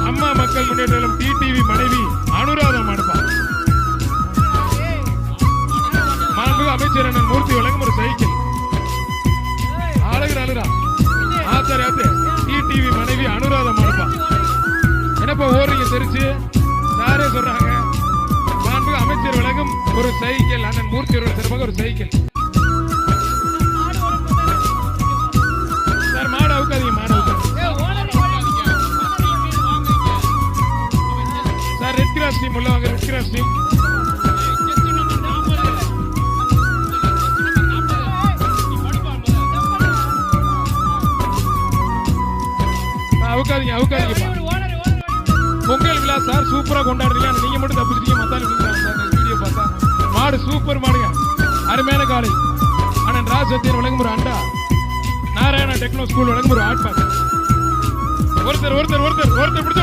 அம்மா மக்கள் முன்னேற்ற டிடிவி மனைவி அனுராதா மாடுப்பா. மாண்புமிகு அமைச்சர் அண்ணன் மூர்த்தி வழங்கும் ஒரு சைக்கிள். அழுகிறா ஆத்தர் ஆத்து டிடிவி மனைவி அனுராதா மாடுப்பா. என்னப்பா ஓடுறீங்க தெரிச்சு யாரே சொல்றாங்க. மாண்புமிகு அமைச்சர் வழங்கும் ஒரு சைக்கிள். அண்ணன் மூர்த்தி அவர்கள் சிறப்பாக ஒரு சைக்கிள். சார் மாடு அவுக்காதீங்க, மாடு அவுக்காதீங்க சார். ரெட் கிராஸ் டீம் உள்ள வாங்க. ரெட் கிராஸ் டீம் அவுக்காதீங்க, அவுக்காதீங்க. பொங்கல் விழா சார் சூப்பரா கொண்டாடுறீங்க. நீங்க மட்டும் தப்பிச்சிட்டீங்க, மத்தாலும் வீடியோ பார்த்தா. மாடு சூப்பர் மாடுங்க, அருமையான காலை. அண்ணன் ராஜசத்தியன் வழங்கும் ஒரு அண்டா. நாராயணா டெக்னோ ஸ்கூல் வழங்கும் ஒரு ஆட் பாக்ஸ். ஒருத்தர் ஒருத்தர் ஒருத்தர் ஒருத்தர் பிடிச்ச